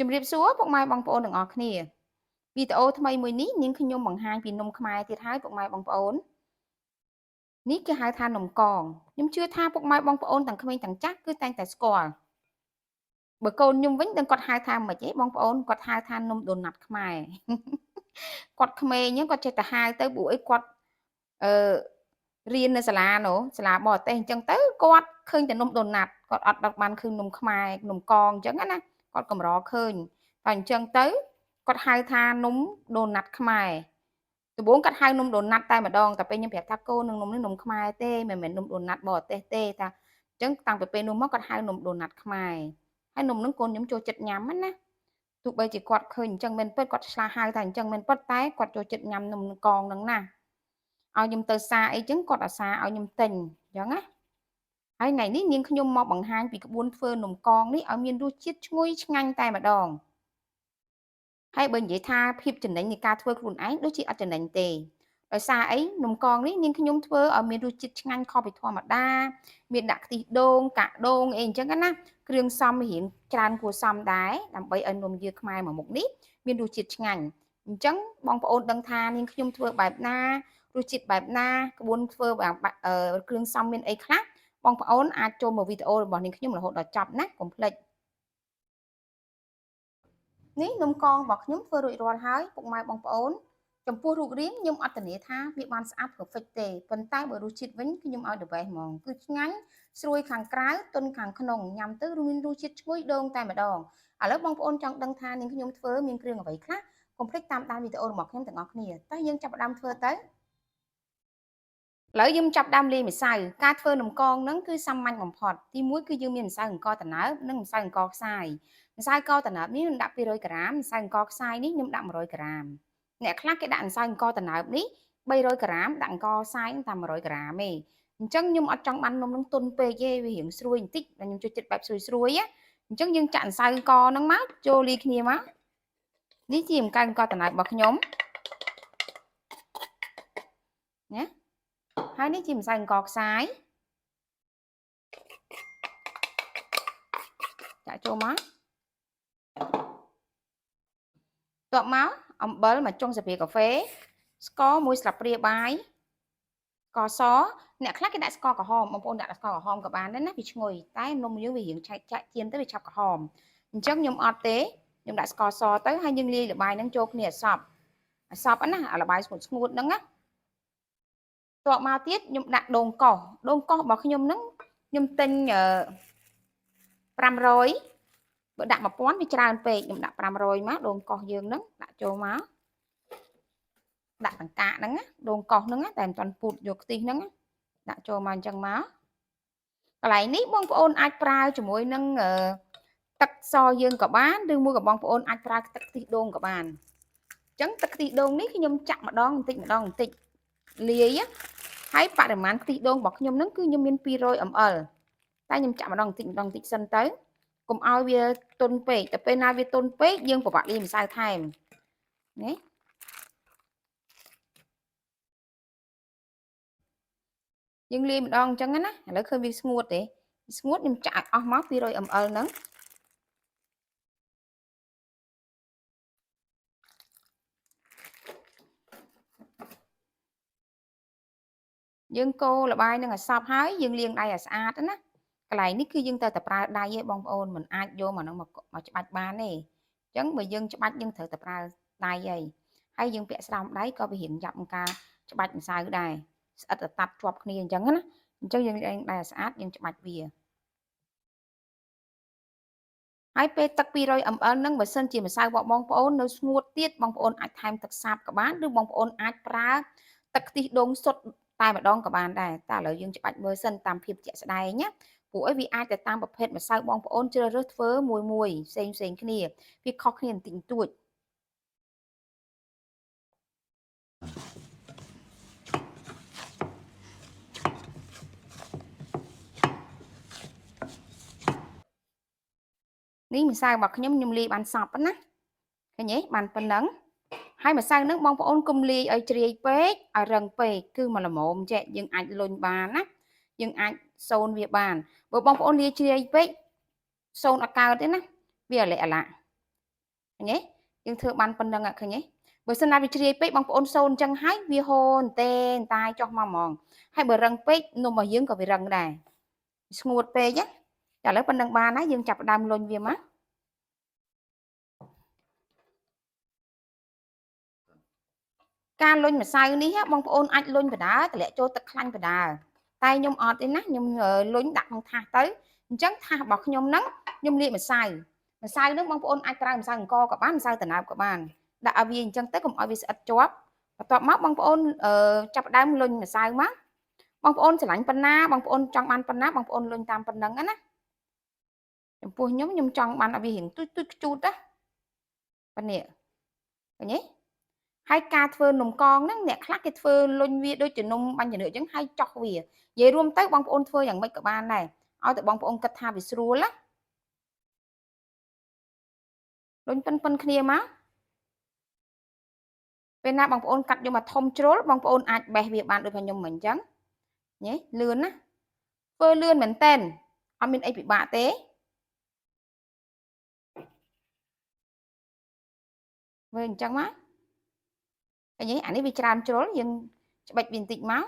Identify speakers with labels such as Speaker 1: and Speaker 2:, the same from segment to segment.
Speaker 1: ជំរាបសួរពុកម៉ែបងប្អូនទាំងអស់គ្នាវីដេអូថ្មីមួយនេះនាងខ្ញុំបង្ហាញពីនំខ្មែរទៀតហើយពុកម៉ែបងប្អូននេះគេហៅថានំកងខ្ញុំជឿថាពុកម៉ែបងប្អូនទាំងក្មេងទាំងចាស់គឺតែងតែស្គាល់បើកូនខ្ញុំវិញដឹងគាត់ហៅថាម៉េចទេបងប្អូនគាត់ហៅថានំដូណាត់ខ្មែរគាត់ក្មេងហ្នឹងគាត់ចេះតែហៅទៅព្រោះអីគាត់អឺរៀននៅសាលានោះសាលាបរទេសអញ្ចឹងទៅគាត់ឃើញតែនំដូណាត់គាត់អត់ដល់បានឃើញនំខ្មែរនំកងអញ្ចឹងណាគាត់កម្រឃើញតែអញ្ចឹងទៅគាត់ហៅថានំដូណាត់ខ្មែរដំបូងគាត់ហៅនំដូណាត់តែម្ដងតែពេលខ្ញុំប្រាប់ថាកូននឹងនំនេះនំខ្មែរទេមិនមែននំដូណាត់បរទេសទេថាអញ្ចឹងតាំងពីពេលនោះមកគាត់ហៅនំដូណាត់ខ្មែរហើយនំហ្នឹងកូនខ្ញុំចូលចិត្តញ៉ាំណាទោះបីជាគាត់ឃើញអញ្ចឹងមែនពិតគាត់ឆ្លាស់ហៅថាអញ្ចឹងមែនពិតតែគាត់ចូលចិត្តញ៉ាំនំកងហ្នឹងណាឲ្យខ្ញុំទៅសារអីចឹងគាត់អាសាឲ្យខ្ញុំទិញអញ្ចឹងណាហើយថ្ងៃនេះនាងខ្ញុំមកបង្ហាញពីក្បួនធ្វើនំកងនេះឲ្យមានរសជាតិឈ្ងុយឆ្ងាញ់តែម្ដងហើយបើនិយាយថាភាពចំណេញនៃការធ្វើខ្លួនឯងដូចជាអត់ចំណេញទេដោយសារអីនំកងនេះនាងខ្ញុំធ្វើឲ្យមានរសជាតិឆ្ងាញ់ខុសពីធម្មតាមានដាក់ខ្ទិះដូងកាក់ដូងអីអញ្ចឹងណាគ្រឿងផ្សំរៀងច្រើនគួរសមដែរដើម្បីឲ្យនំយើងខ្មែរមួយមុខនេះមានរសជាតិឆ្ងាញ់អញ្ចឹងបងប្អូនដឹងថានាងខ្ញុំធ្វើបែបណារសជាតិបែបណាក្បួនធ្វើគ្រឿងផ្សំមានអីខ្លះបងប្អូនអាចចូលមកវីដេអូរបស់នាងខ្ញុំរហូតដល់ចប់ណាកុំភ្លេចនេះនំកងរបស់ខ្ញុំធ្វើរួចរាល់ហើយពុកម៉ែបងប្អូនចំពោះរូបរាងខ្ញុំអត់ធានាថាវាបានស្អាត perfect ទេប៉ុន្តែបើរសជាតិវិញខ្ញុំឲ្យ the best ហ្មងគឺឆ្ងាញ់ស្រួយខាងក្រៅទន់ខាងក្នុងញ៉ាំទៅមានរសជាតិឈ្ងុយដូងតែម្ដងឥឡូវបងប្អូនចង់ដឹងថានាងខ្ញុំធ្វើមានគ្រឿងអ្វីខ្លះកុំភ្លេចតាមដានវីដេអូរបស់ខ្ញុំទាំងអស់គ្នាតោះយើងចាប់ផ្ដើមធ្វើទៅឥឡូវយើងចាប់ដើមលាយម្សៅការធ្វើនំកងហ្នឹងគឺសាមញ្ញបំផុតទី1គឺយើងមានម្សៅអង្ករត្នោតនិងម្សៅអង្ករខ្សាយម្សៅអង្ករត្នោតនេះខ្ញុំដាក់200ក្រាមម្សៅអង្ករខ្សាយនេះខ្ញុំដាក់100ក្រាមអ្នកខ្លះគេដាក់ម្សៅអង្ករត្នោតនេះ300ក្រាមដាក់អង្ករខ្សាយតែ100ក្រាមទេអញ្ចឹងខ្ញុំអត់ចង់បាននំនឹងទន់ពេកទេវារៀងស្រួយបន្តិចតែខ្ញុំចូលចិត្តបែបស្រួយណាអញ្ចឹងយើងចាក់ម្សៅអង្ករហ្នឹងមកចូលលាយគ្នាមកនេះជាម្សៅអង្ករត្នោតរបស់ខ្ញុំណាហើយនេះជាម្សៅអង្ករខ្សាយចាក់ចូលមកតបមកអំបិលមួយចុងស្លាបព្រាកាហ្វេស្ករមួយស្លាបព្រាបាយស្ករសអ្នកខ្លះគេដាក់ស្ករក្រហមបងប្អូនដាក់ស្ករក្រហមក៏បានដែរណាវាឈ្ងុយតែនំយើងវារៀងឆែកចាក់ទៀនទៅវាឆាប់ក្រហមអញ្ចឹងខ្ញុំអត់ទេខ្ញុំដាក់ស្ករសទៅហើយយើងលាយល្បាយហ្នឹងចូលគ្នាឲ្យសព្វណាល្បាយស្ងួតហ្នឹងណាតបមកទៀតខ្ញុំដាក់ដូងកោសរបស់ខ្ញុំហ្នឹងខ្ញុំទិញ500បើដាក់1000វាច្រើនពេកខ្ញុំដាក់500មកដូងកោសយើងហ្នឹងដាក់ចូលមកដាក់តង្កាកហ្នឹងណាដូងកោសហ្នឹងតែមិនទាន់ពូតយកខ្ទិះហ្នឹងដាក់ចូលមកអញ្ចឹងមកកន្លែងនេះបងប្អូនអាចប្រើជាមួយនឹងទឹកសយើងក៏បានឬមួយក៏បងប្អូនអាចប្រើទឹកខ្ទិះដូងក៏បានអញ្ចឹងទឹកខ្ទិះដូងនេះខ្ញុំចាក់ម្ដងបន្តិចលាយហើយបរិមាណខ្ទិះដូងរបស់ខ្ញុំហ្នឹងគឺខ្ញុំមាន200 ml តែខ្ញុំចាក់ម្ដងបន្តិចសិនទៅកុំឲ្យវាទន់ពេកតែពេលណាវាទន់ពេកយើងពិបាកលាយម្សៅថែមណាយើងលាយម្ដងអញ្ចឹងណាឥឡូវឃើញវាស្ងួតទេស្ងួតខ្ញុំចាក់អស់មក200 ml ហ្នឹងយើងកូរល្បាយនឹងឲ្យសព្វហើយយើងលាងដៃឲ្យស្អាតណាកន្លែងនេះគឺយើងត្រូវតែប្រើដៃឯងបងប្អូនមិនអាចយកមកនឹងមកច្បាច់បានទេអញ្ចឹងបើយើងច្បាច់យើងត្រូវតែប្រើដៃឯងហើយយើងពាក់ស្រោមដៃក៏វារៀងយ៉ាប់នឹងការច្បាច់ម្សៅដែរស្អិតតែតាប់ជាប់គ្នាអញ្ចឹងណាអញ្ចឹងយើងលាងដៃឲ្យស្អាតយើងច្បាច់វាហើយពេលទឹក200 ml ហ្នឹងបើសិនជាម្សៅរបស់បងប្អូននៅស្ងួតទៀតបងប្អូនអាចថែមទឹកសាបក៏បានឬបងប្អូនអាចប្រើទឹកខ្ទិះដូងសុទ្ធតែម្ដងក៏បានដែរតែឥឡូវយើងច្បាច់មើលសិនតាមភាពជាក់ស្ដែងណាព្រោះអីវាអាចទៅតាមប្រភេទម្សៅបងប្អូនជ្រើសរើសធ្វើមួយផ្សេងគ្នាវាខុសគ្នាបន្តិចបន្តួចនេះម្សៅរបស់ខ្ញុំលាយបានសព្វណាឃើញទេបានប៉ុណ្ណឹងហើយម្សៅហ្នឹងបងប្អូនកុំលាយឲ្យជ្រាយពេកឲ្យរឹងពេកគឺមកល្មមចេះយើងអាចលុញបានណាយើងអាចសូនវាបានបើបងប្អូនលាយជ្រាយពេកសូនអត់កើតទេណាវាអាឡែអាឡា ឃើញទេយើងធ្វើបានប៉ុណ្្នឹងឃើញទេបើសិនណាវាជ្រាយពេកបងប្អូនសូនអញ្ចឹងហើយវាហូរតែតាយចុះមកហ្មងហើយបើរឹងពេកនំរបស់យើងក៏វារឹងដែរស្ងួតពេកណាតែឥឡូវប៉ុណ្្នឹងបានហើយយើងចាប់ផ្ដើមលុញវាមកការលុញម្សៅនេះបងប្អូនអាចលុញបដាតម្លាក់ចូលទឹកខ្លាញ់បដាតែខ្ញុំអត់ទេណាខ្ញុំលុញដាក់ក្នុងថាសទៅអញ្ចឹងថាសរបស់ខ្ញុំហ្នឹងខ្ញុំលាយម្សៅហ្នឹងបងប្អូនអាចប្រើម្សៅអង្ករក៏បានម្សៅត្នោតក៏បានដាក់ឲ្យវាអញ្ចឹងទៅកុំឲ្យវាស្អិតជាប់បន្ទាប់មកបងប្អូនចាប់ផ្ដើមលុញម្សៅមកបងប្អូនស្រឡាញ់ប៉ុណ្ណាបងប្អូនចង់បានប៉ុណ្ណាបងប្អូនលុញតាមប៉ុណ្ណឹងណាចំពោះខ្ញុំចង់បានឲ្យវារៀងទុយខ្ជូតណាប៉ានេះឃើញទេហើយការធ្វើនំកងហ្នឹងអ្នកខ្លះគេធ្វើលុញវាដូចជានំបាញ់ចានឿកអញ្ចឹងហើយចោះវានិយាយរួមទៅបងប្អូនធ្វើយ៉ាងម៉េចក៏បានដែរឲ្យតែបងប្អូនគិតថាវាស្រួលណាលុញប៉ិនគ្នាមកពេលណាបងប្អូនកាត់យកមកធំជ្រុលបងប្អូនអាចបេះវាបានដូចខ្ញុំមិញអញ្ចឹងញ៉េលឿនណាធ្វើលឿនមែនតែនអត់មានអីពិបាកទេធ្វើអញ្ចឹងមកឃើញទេអានេះវាច្រើនជ្រុលយើងច្បិចវាបន្តិចមក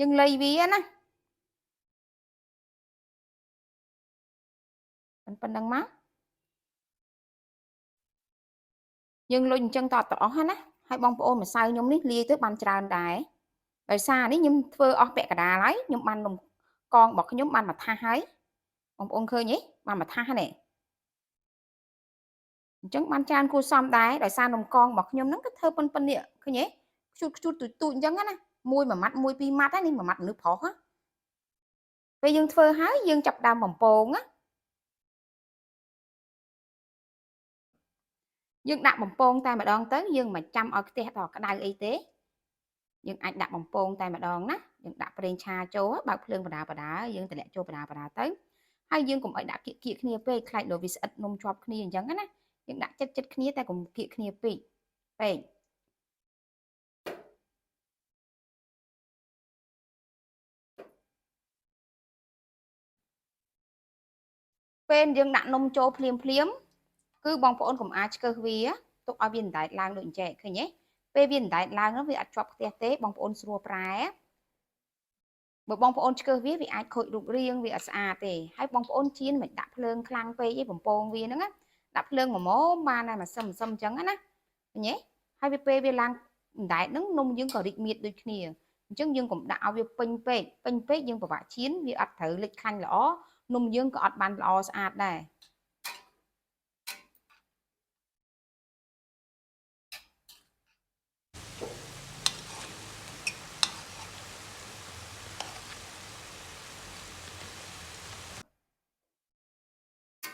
Speaker 1: យើងលៃវាណាប៉ុណ្ណឹងមកយើងលុញអញ្ចឹងតអស់ណាហើយបងប្អូនម្សៅខ្ញុំនេះលាយទៅបានច្រើនដែរដោយសារនេះខ្ញុំធ្វើអស់ពាក់កណ្ដាលហើយខ្ញុំបាននំកងរបស់ខ្ញុំបានមួយថាសហើយបងប្អូនឃើញទេបានមួយថាសនេះអញ្ចឹងបានច្រើនគួរសមដែរដោយសារនំកងរបស់ខ្ញុំហ្នឹងគឺធ្វើប៉ុននេះឃើញទេខ្ជូតទូចអញ្ចឹងណាមួយម៉ាត់មួយពីរម៉ាត់ហ្នឹងនេះមួយម៉ាត់មនុស្សប្រុសណាពេលយើងធ្វើហើយយើងចាប់ដើមបំពងណាយើងដាក់បំពងតែម្ដងទៅយើងមិនចាំឲ្យខ្ទះដល់ក្តៅអីទេយើងអាចដាក់បំពងតែម្ដងណាយើងដាក់ប្រេងឆាចូលបើកភ្លើងបដាយើងតម្លាក់ចូលបដាទៅហើយយើងកុំឲ្យដាក់គៀកគ្នាពេកខ្លាចដល់វាស្អិតនំជាប់គ្នាអញ្ចឹងណាយើងដាក់ចិត្តគ្នាតែកុំគៀកគ្នាពេកពេលយើងដាក់នំចូលភ្លាមគឺបងប្អូនកុំអាចឆ្កឹះវាទុកឲ្យវាអណ្ដែតឡើងដូចអញ្ចឹងឃើញទេពេលវាអណ្ដែតឡើងនោះវាអត់ជាប់ខ្ទះទេបងប្អូនស្រួលប្រែបើបងប្អូនឆ្កឹះវាអាចខូចរូបរាងវាអត់ស្អាតទេហើយបងប្អូនជៀនមិនដាក់ភ្លើងខ្លាំងពេកឯងបំពងវាហ្នឹងណាដាក់ភ្លើងល្មមបានតែមួយសឹមអញ្ចឹងណាឃើញទេហើយវាពេលវាឡើងអណ្ដែតហ្នឹងនំយើងក៏រីកមៀតដូចគ្នាអញ្ចឹងយើងកុំដាក់ឲ្យវាពេញពេកយើងពិបាកជៀនវាអត់ត្រូវលិចខាញ់ល្អនំយើងក៏អត់បានល្អស្អាតដែរ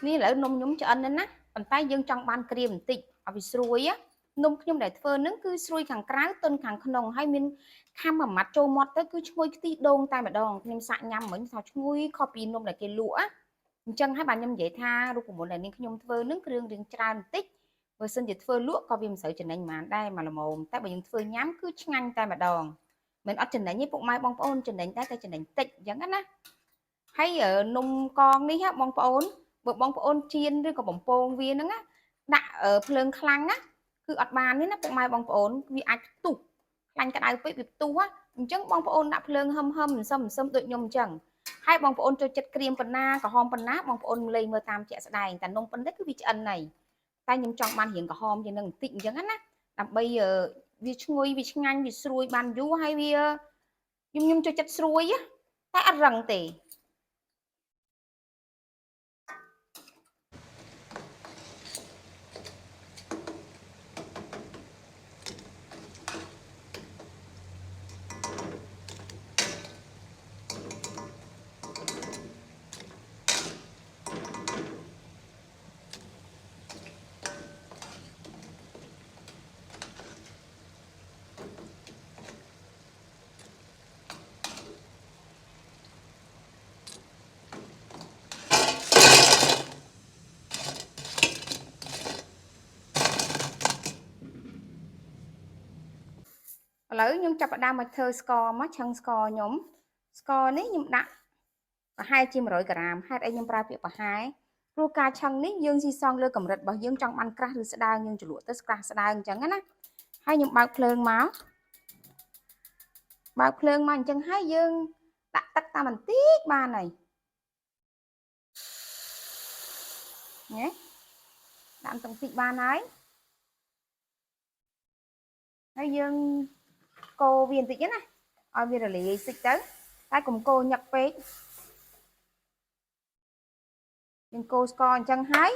Speaker 1: នេះឥឡូវនំខ្ញុំឆ្អិនហើយណាប៉ុន្តែយើងចង់បានក្រៀមបន្តិចឲ្យវាស្រួយនំខ្ញុំដែលធ្វើហ្នឹងគឺស្រួយខាងក្រៅទន់ខាងក្នុងហើយមានខាំមួយម៉ាត់ចូលមាត់ទៅគឺឈ្ងុយខ្ទិះដូងតែម្ដងខ្ញុំសាកញ៉ាំមិញថាឈ្ងុយខុសពីនំដែលគេលក់អញ្ចឹងហើយបាទខ្ញុំនិយាយថារូបមន្តដែលនាងខ្ញុំធ្វើហ្នឹងគ្រឿងរៀងច្រើនបន្តិចបើសិនជាធ្វើលក់ក៏វាមិនសូវចំណេញប៉ុន្មានដែរមកល្មមតែបើយើងធ្វើញ៉ាំគឺឆ្ងាញ់តែម្ដងមិនអត់ចំណេញទេពុកម៉ែបងប្អូនចំណេញដែរតែចំណេញតិចអញ្ចឹងណាហើយនំកងនេះបងប្អូនបើបងប្អូនជៀនឬក៏បំពងវាហ្នឹងណាដាក់ភ្លើងខ្លាំងណាគឺអត់បានទេណាពុកម៉ែបងប្អូនវាអាចផ្ទុះខ្លាញ់ក្តៅពេកវាផ្ទុះអញ្ចឹងបងប្អូនដាក់ភ្លើងហឹមសឹមដូចខ្ញុំអញ្ចឹងហើយបងប្អូនចូលចិត្តក្រៀមប៉ុណ្ណាក្រហមប៉ុណ្ណាបងប្អូនលេងមើលតាមជាក់ស្ដែងតែនំប៉ុណ្ណេះគឺវាឆ្អិនហើយតែខ្ញុំចង់បានរៀងក្រហមជាងនឹងបន្តិចអញ្ចឹងណាដើម្បីវាឈ្ងុយវាឆ្ងាញ់វាស្រួយបានយូរហើយវាខ្ញុំចូលចិត្តស្រួយតែអត់រឹងទេឥឡូវខ្ញុំចាប់ផ្ដើមមកធ្វើស្ករមកឆឹងស្ករខ្ញុំស្ករនេះខ្ញុំដាក់ប្រហែលជា100 ក្រាមហេតុអីខ្ញុំប្រើពាក្យប្រហែល ព្រោះការឆឹងនេះយើងស៊ីសងលើកម្រិតរបស់យើងចង់បានក្រាស់ឬស្ដើងយើងជ្រលក់ទៅក្រាស់ស្ដើងអញ្ចឹងណាហើយខ្ញុំបើកភ្លើងមកអញ្ចឹងហើយយើងដាក់ទឹកតាមបន្តិចបានហើយញ៉េដាក់ទឹកបន្តិចបានហើយយើងកូរវាបន្តិចណាឲ្យវារលាយសិចទៅតែកុំកូរញឹកពេកយើងកូរស្ករអញ្ចឹងហើយ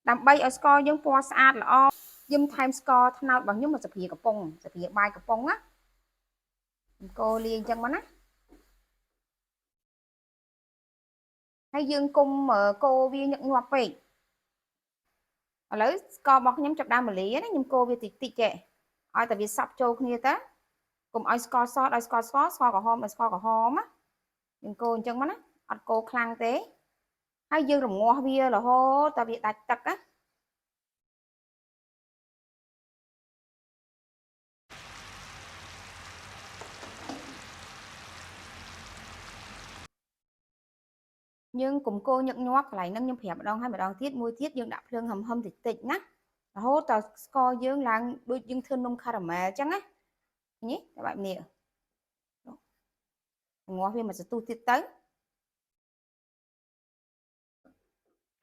Speaker 1: ដើម្បីឲ្យស្ករយើងពណ៌ស្អាតល្អខ្ញុំថែមស្ករត្នោតរបស់ខ្ញុំមកសភាកំប៉ុងសភាបាយកំប៉ុងណាកូរលាយអញ្ចឹងមកណាហើយយើងគុំកូរវាញឹកញាប់ពេកឥឡូវស្កររបស់ខ្ញុំចាប់ដើមរលាយណាខ្ញុំកូរវាតិចតិចចេះឲ្យតែវាសប់ចូលគ្នាទៅកុំឲ្យស្ករសឲ្យស្ករស្ករស្ករក្រហមឲ្យស្ករក្រហមណាយើងកូរអញ្ចឹងមកណាអត់កូរខ្លាំងទេហើយយើងរងាស់វារហូតតែវាដាច់ទឹកណាយើងកុំកូរញឹកញាប់កន្លែងហ្នឹងខ្ញុំប្រាប់ម្ដងហើយម្ដងទៀតមួយទៀតយើងដាក់ភ្លើងហឹមតិចតិចណារហូតដល់ស្ករយើងឡើងដូចយើងធ្វើនំខារ៉ាមែលអញ្ចឹងណានេះតែបែបនេះងាស់វាមកសន្ទុះទៀតទៅ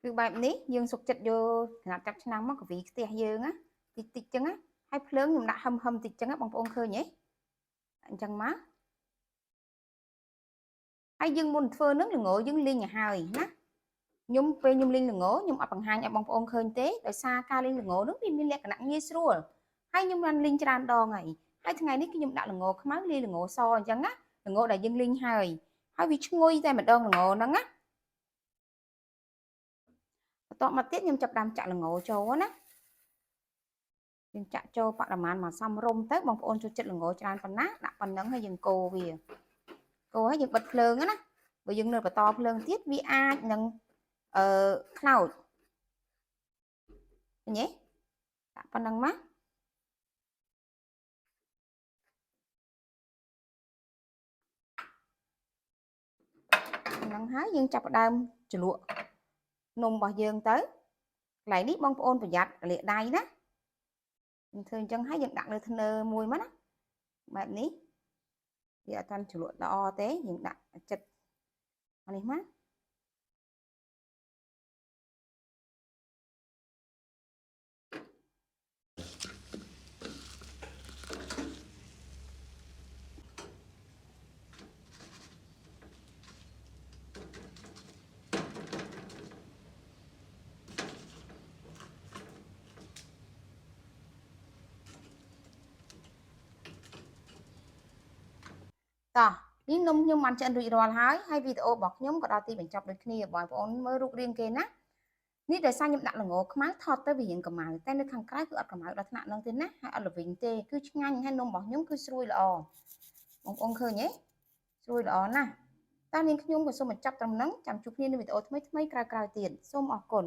Speaker 1: គឺបែបនេះយើងសុកចិត្តយកកណាត់ចាប់ឆ្នាំមកកវីខ្ទះយើងណាតិចតិចអញ្ចឹងណាហើយភ្លើងខ្ញុំដាក់ហឹមតិចអញ្ចឹងបងប្អូនឃើញទេអញ្ចឹងមកហើយយើងមុនធ្វើនឹងល្ងយើងលីងឲ្យហើយណាខ្ញុំពេលខ្ញុំលីងល្ងខ្ញុំអត់បង្ហាញឲ្យបងប្អូនឃើញទេដោយសារការលីងល្ងនឹងវាមានលក្ខណៈងាយស្រួលហើយខ្ញុំបានលីងច្រើនដងហើយថ្ងៃនេះគឺខ្ញុំដាក់ល្ងខ្មៅលាយល្ងសអញ្ចឹងណាល្ងដែលយើងលីងហើយវាឈ្ងុយតែម្ដងល្ងហ្នឹងណាបន្ទាប់មកទៀតខ្ញុំចាប់ដាំចាក់ល្ងចូលណាយើងចាក់ចូលបរិមាណមកសមរម្យទៅបងប្អូនចូលចិត្តល្ងច្រើនប៉ុណ្ណាដាក់ប៉ុណ្ណឹងហើយយើងកូរវាកូរហើយយើងបិទភ្លើងណាបើយើងនៅបន្តភ្លើងទៀតវាអាចនឹងខ្លោចឃើញទេដាក់ប៉ុណ្ណឹងមកហ្នឹងហើយយើងចាប់ផ្ដើមជ្រលក់នំរបស់យើងទៅកន្លែងនេះបងប្អូនប្រយ័ត្នលាកដៃណាយើងធ្វើអញ្ចឹងហើយយើងដាក់លើធ្នើរមួយមកណាបែបនេះវាអត់ទាន់ជ្រលក់ល្អទេយើងដាក់ចិត្តនេះមកតោះនេះនំខ្ញុំបានឆ្អិនរួចរាល់ហើយវីដេអូរបស់ខ្ញុំក៏ដល់ទីបញ្ចប់ដូចគ្នាបងប្អូនមើលរូបរាងគេណានេះដោយសារខ្ញុំដាក់ល្ងខ្មៅថតទៅវារៀងកម្ៅតែនៅខាងក្រៅគឺអត់កម្ៅដល់ថ្នាក់ហ្នឹងទេណាហើយអត់ល្វីងទេគឺឆ្ងាញ់ហើយនំរបស់ខ្ញុំគឺស្រួយល្អបងប្អូនឃើញទេស្រួយល្អណាស់តើនាងខ្ញុំក៏សូមបញ្ចប់ត្រឹមហ្នឹងចាំជួបគ្នានៅវីដេអូថ្មីៗក្រោយៗទៀតសូមអរគុណ